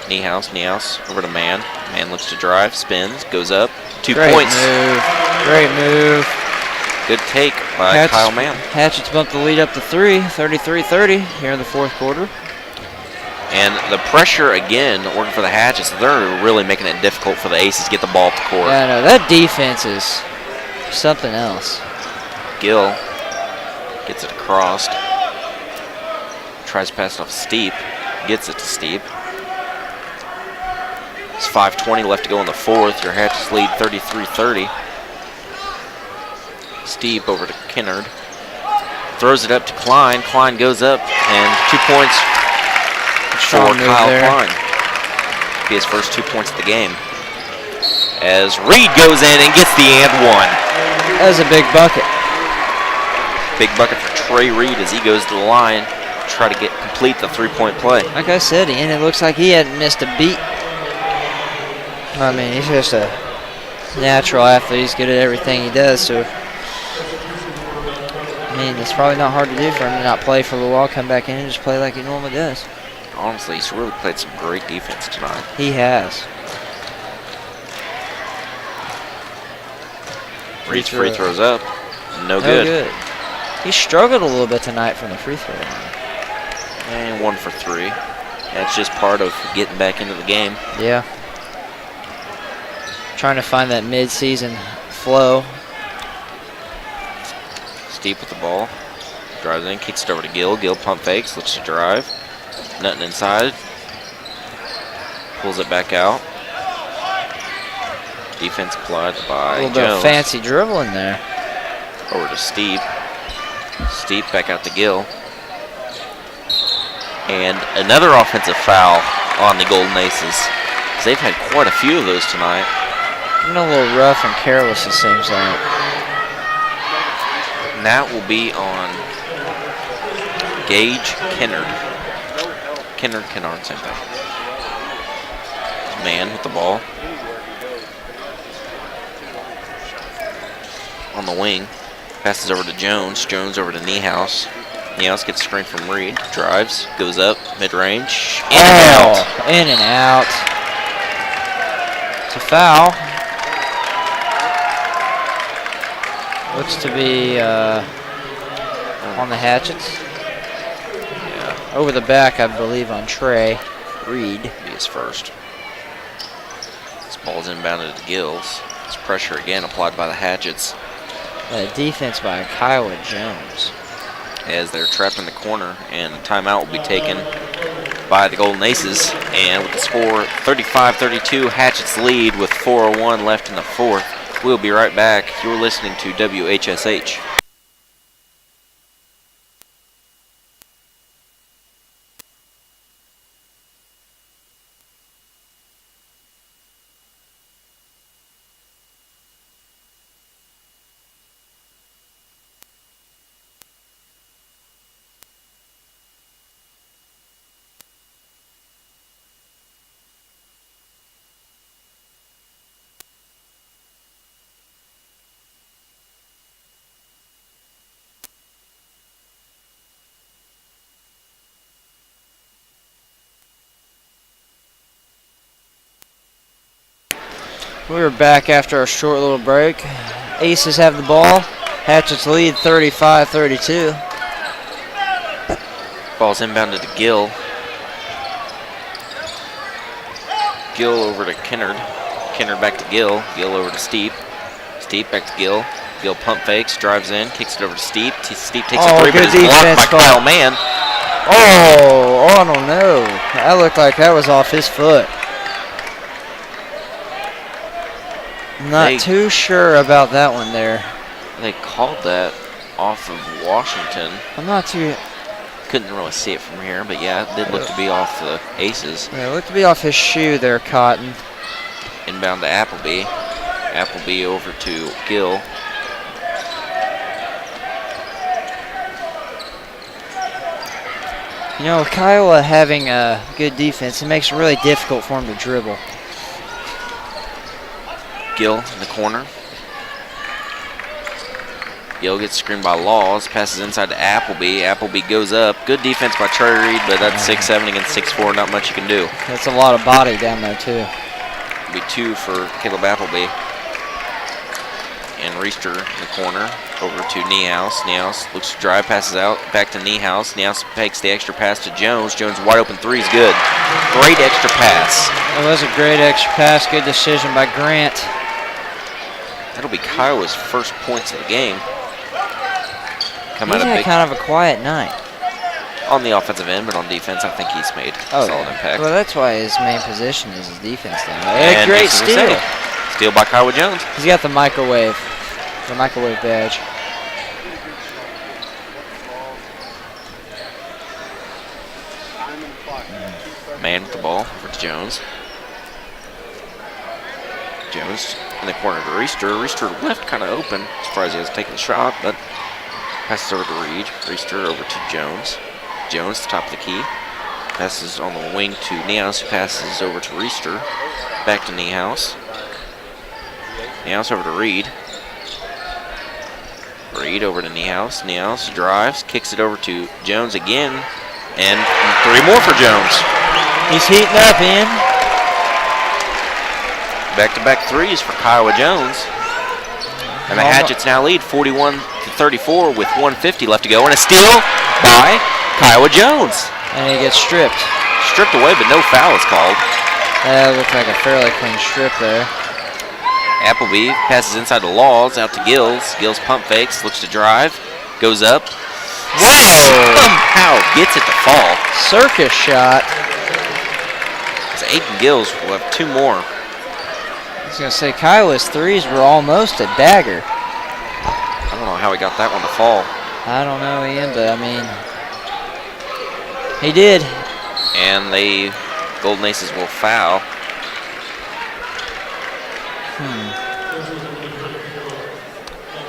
Niehaus. Niehaus over to Man. Man looks to drive. Spins. Goes up. 2 Great points. move. Great move. Good take by Kyle Mann. Hatchets bumped the lead up to 3, 33-30 here in the fourth quarter. And the pressure again working for the Hatchets. They're really making it difficult for the Aces to get the ball up the court. Yeah, no, that defense is something else. Gill gets it across. Tries to pass it off Steep. Gets it to Steep. It's 5:20 left to go in the fourth. Your Hatchets lead 33-30. Steep over to Kennard. Throws it up to Klein. Klein goes up and 2 points for Kyle Klein. Be his first 2 points of the game. As Reed goes in and gets the and one. That was a big bucket. Big bucket for Trey Reed as he goes to the line. Try to complete the 3-point play. Like I said, Ian, it looks like he hadn't missed a beat. I mean, he's just a natural athlete. He's good at everything he does, so I mean, it's probably not hard to do for him to not play for a little while, come back in and just play like he normally does. Honestly, he's really played some great defense tonight. He has. Reed's free throws up. No good. He struggled a little bit tonight from the free throw line. And 1 for 3. That's just part of getting back into the game. Yeah. Trying to find that mid-season flow. Steep with the ball. Drives in, kicks it over to Gill. Gill pump fakes, looks to drive. Nothing inside. Pulls it back out. Defense applied by A little Jones. bit of fancy dribbling there. Over to Steep. Steep back out to Gill. And another offensive foul on the Golden Aces. They've had quite a few of those tonight. Been a little rough and careless, it seems like. And that will be on Gage Kennard. Kennard, same thing. Man with the ball. On the wing. Passes over to Jones. Jones over to Niehaus. Niehaus gets a screen from Reed. Drives. Goes up. Mid-range. In and out. In and out. It's a foul. Looks to be on the Hatchets. Yeah. Over the back, I believe, on Trey Reed. Be his first. This ball's inbounded to Gills. It's pressure again applied by the Hatchets. Defense by Kyle Jones. As they're trapped in the corner, and a timeout will be taken by the Golden Aces. And with the score 35-32, Hatchets lead with 4:01 left in the fourth. We'll be right back. You're listening to WHSH. We're back after a short little break. Aces have the ball. Hatchets lead 35-32. Ball's inbounded to Gill. Gill over to Kennard. Kennard back to Gill. Gill over to Steep. Steep back to Gill. Gill pump fakes, drives in, kicks it over to Steep. Steep takes a three, but it's blocked by Kyle Mann. Oh, I don't know. That looked like that was off his foot. Not too sure about that one there. They called that off of Washington. I'm not too... Couldn't really see it from here, but yeah, it did look to be off the Aces. Yeah, it looked to be off his shoe there, Cotton. Inbound to Appleby. Appleby over to Gill. You know, with Kiowa having a good defense, it makes it really difficult for him to dribble. Gill in the corner. Gill gets screened by Laws, passes inside to Appleby. Appleby goes up. Good defense by Trey Reed, but that's 6'7" against 6'4", not much you can do. That's a lot of body down there, too. It'll be 2 for Caleb Appleby. And Reister in the corner, over to Niehaus. Niehaus looks to drive, passes out, back to Niehaus. Niehaus takes the extra pass to Jones. Jones wide open three is good. Great extra pass. It was a great extra pass. Good decision by Grant. That'll be Kiowa's first points of the game. He's had kind of a quiet night. On the offensive end, but on defense, I think he's made a solid impact. Well, that's why his main position is his defense down there. Great steal. Steal by Kiowa Jones. He's got the microwave badge. Man with the ball over to Jones. Jones in the corner to Reister. Reister left kind of open. Surprised he hasn't taken the shot, but passes over to Reed. Reister over to Jones. Jones, the top of the key. Passes on the wing to Niehaus, who passes over to Reister. Back to Niehaus. Niehaus over to Reed. Reed over to Niehaus. Niehaus drives, kicks it over to Jones again, and 3 more for Jones. He's heating up, Ian. Back-to-back threes for Kiowa Jones. And the Hatchets now lead 41-34 with 1:50 left to go, and a steal by Kiowa Jones. And he gets stripped. Stripped away, but no foul is called. That looked like a fairly clean strip there. Appleby passes inside to Laws, out to Gills. Gills pump fakes, looks to drive, goes up. Whoa! Somehow gets it to fall. Circus shot. So Aiden Gills will have 2 more. I was going to say, Kiowa's threes were almost a dagger. I don't know how he got that one to fall. I don't know, Ian, but I mean, he did. And the Golden Aces will foul.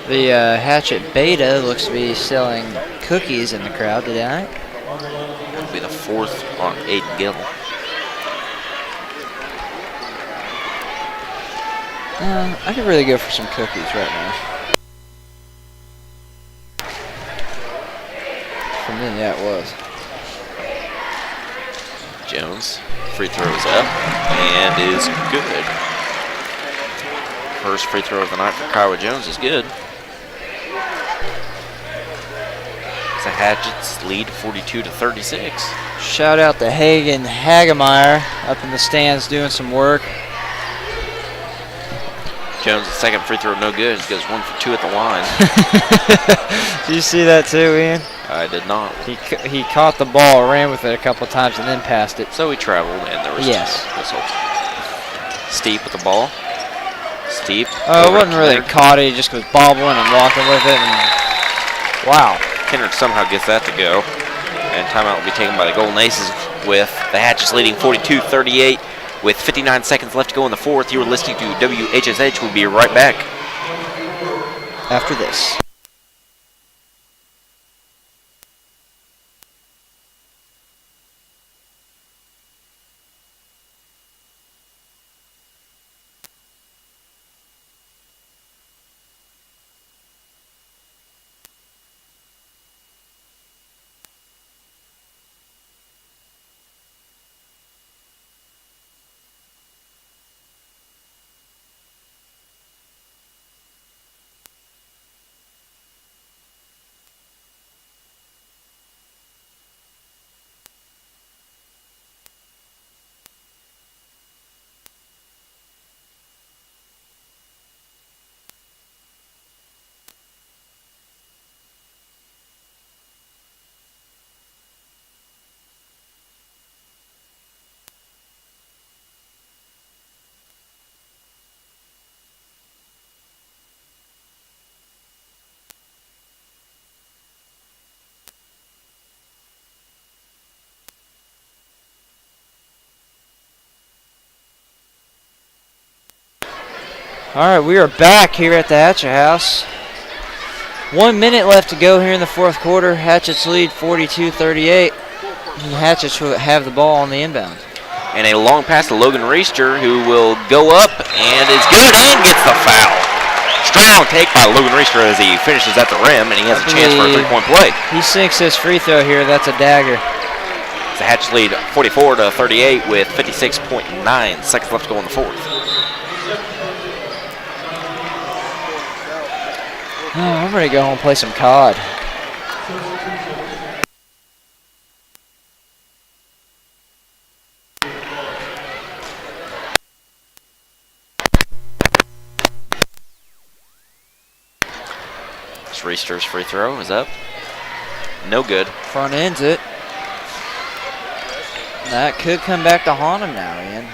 The Hatchet Beta looks to be selling cookies in the crowd tonight. It'll be the 4th on Aiden Gill. I could really go for some cookies right now. For me, yeah, it was. Jones, free throw is up and is good. First free throw of the night for Kiowa Jones is good. The Hatchets lead 42-36. Shout out to Hagen Hagemeyer up in the stands doing some work. Jones' second free throw no good. He goes 1 for 2 at the line. Did you see that too, Ian? I did not. He caught the ball, ran with it a couple of times, and then passed it. So he traveled, and there was whistle. Steep with the ball. Steep. Oh, it wasn't really caught. He just was bobbling and walking with it. And wow. Kennard somehow gets that to go. And timeout will be taken by the Golden Aces with the Hatchets leading 42-38 with 59 seconds left to go in the 4th. You are listening to WHS. We'll be right back after this. All right, we are back here at the Hatchet House. 1 minute left to go here in the fourth quarter. Hatchets lead 42-38. And Hatchets will have the ball on the inbound. And a long pass to Logan Reister, who will go up and is good and gets the foul. Strong take by Logan Reister as he finishes at the rim, and he has a chance for a three-point play. He sinks his free throw here. That's a dagger. The Hatch lead 44-38 with 56.9 seconds left to go in the fourth. Oh, I'm ready to go home and play some COD. Reister's free throw is up. No good. Front ends it. That could come back to haunt him now, Ian.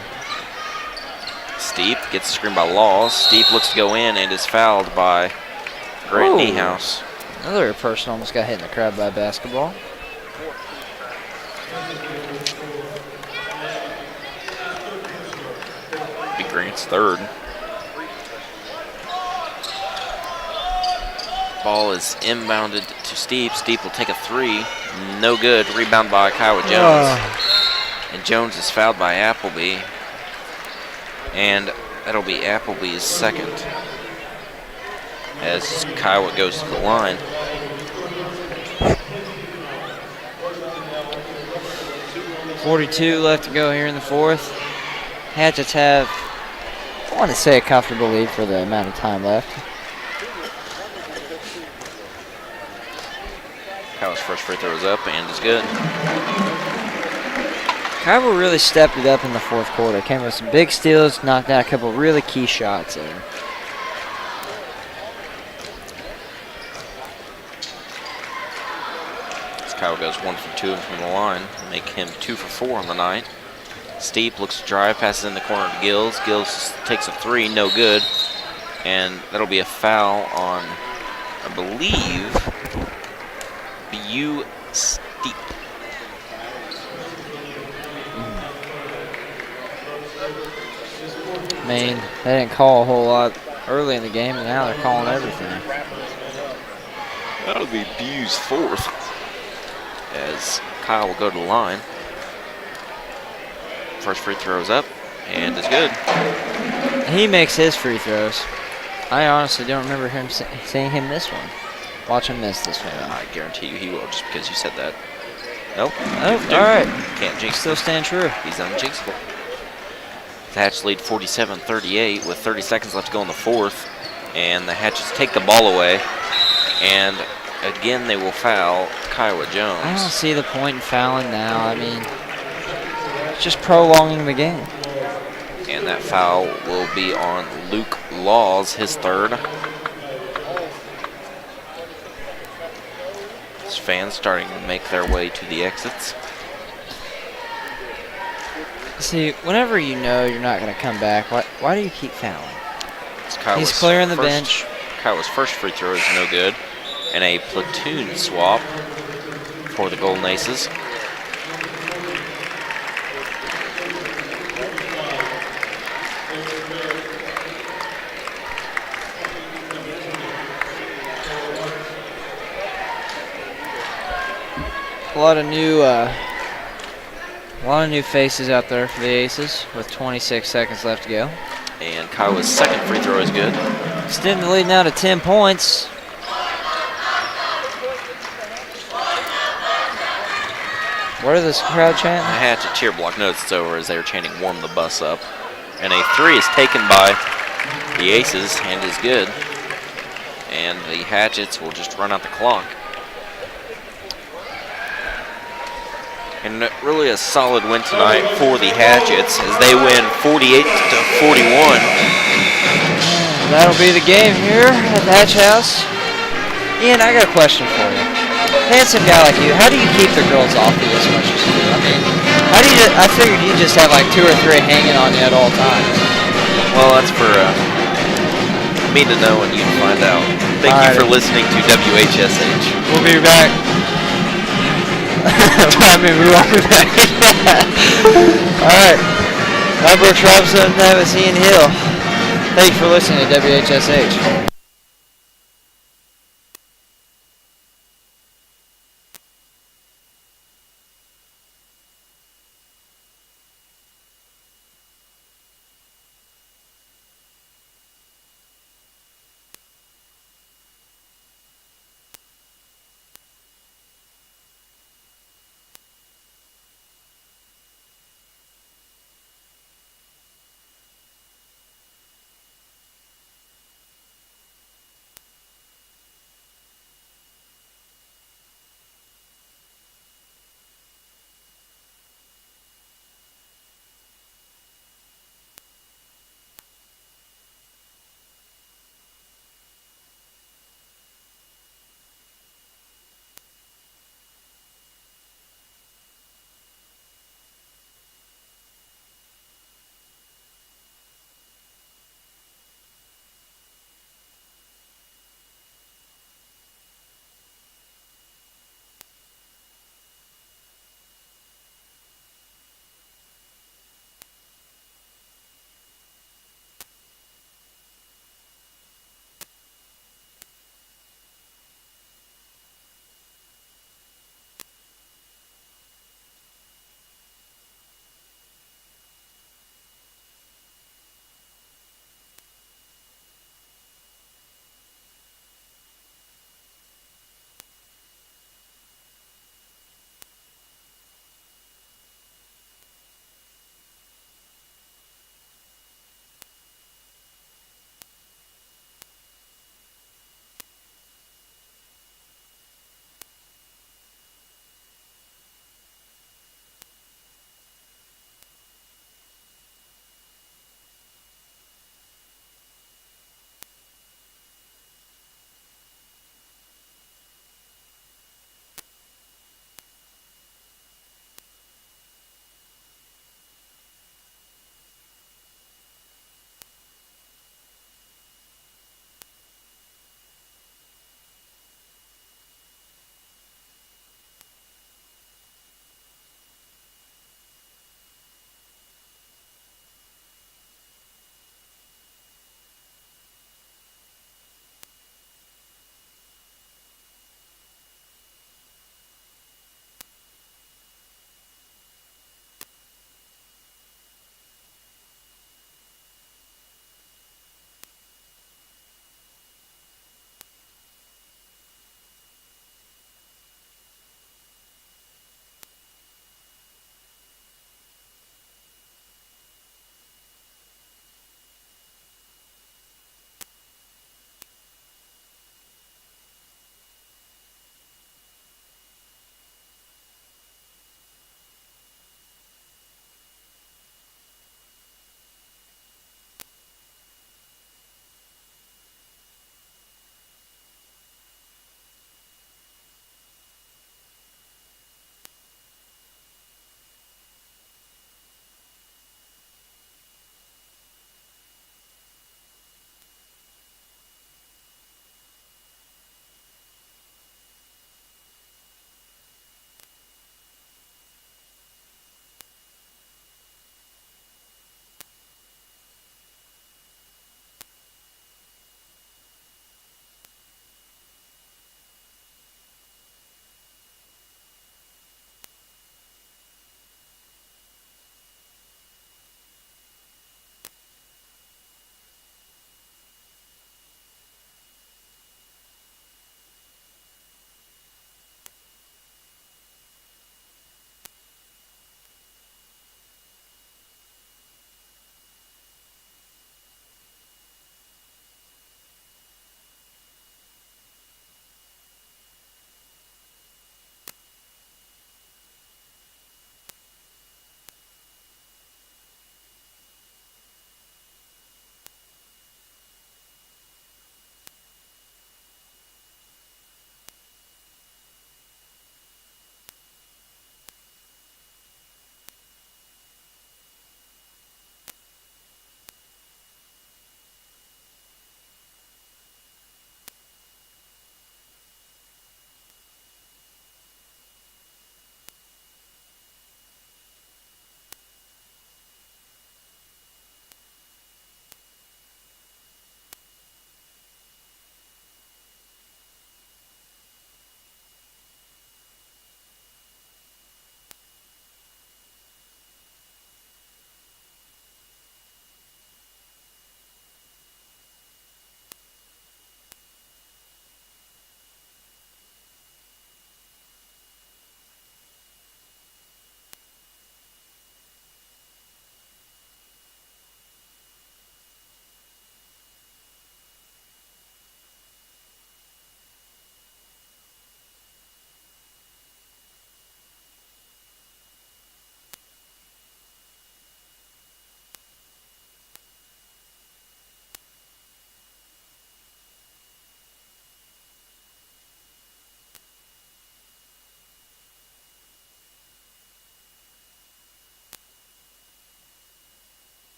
Steep gets a screen by Laws. Steep looks to go in and is fouled by Grant Niehaus. Another person almost got hit in the crowd by a basketball. Be Grant's third. Ball is inbounded to Steep. Steep will take a three. No good. Rebound by Kiowa Jones. And Jones is fouled by Appleby. And that'll be Appleby's second. As Kiowa goes to the line. .42 left to go here in the fourth. Hatchets have, I want to say, a comfortable lead for the amount of time left. Kiowa's first free throw is up and is good. Kiowa really stepped it up in the fourth quarter. Came with some big steals, knocked out a couple really key shots there. As Kiowa goes 1 for 2 from the line, make him 2 for 4 on the night. Steep looks to drive, passes in the corner to Gills. Gills takes a three, no good. And that'll be a foul on, I believe, BU Steep. I mean, they didn't call a whole lot early in the game, and now they're calling everything. That'll be BU's fourth. As Kyle will go to the line. First free throw is up, and it's good. He makes his free throws. I honestly don't remember him seeing him miss one. Watch him miss this one. I guarantee you he will, just because you said that. Nope. Oh, all right. Can't jinx. Still stand true. He's unjinxable. The Hatch lead 47-38 with 30 seconds left to go in the fourth, and the Hatchets take the ball away, and again they will foul Kiowa Jones. I don't see the point in fouling now. I mean, it's just prolonging the game. And that foul will be on Luke Laws, his third. His fans starting to make their way to the exits. See, whenever you know you're not going to come back, why do you keep fouling? He's clearing the bench. Kiowa's first free throw is no good. And a platoon swap for the Golden Aces. A lot of new faces out there for the Aces with 26 seconds left to go. And Kiowa's second free throw is good. Extending the lead now to 10 points. What are this crowd chanting? The Hatchet cheer block notes it's over as they are chanting "Warm the bus up." And a three is taken by the Aces and is good. And the Hatchets will just run out the clock. And really a solid win tonight for the Hatchets as they win 48-41. That'll be the game here at the Hatch House. Ian, I got a question for you. Handsome guy like you, how do you keep the girls off you as much as you do? I mean, how do you? I figured you just have like 2 or 3 hanging on you at all times. Well, that's for me to know and you to find out. Thank you for listening to WHSH. We'll be back. I mean, we won't be back. All right. I'm Brooks Robinson. That was Ian Hill. Thank you for listening to WHSH.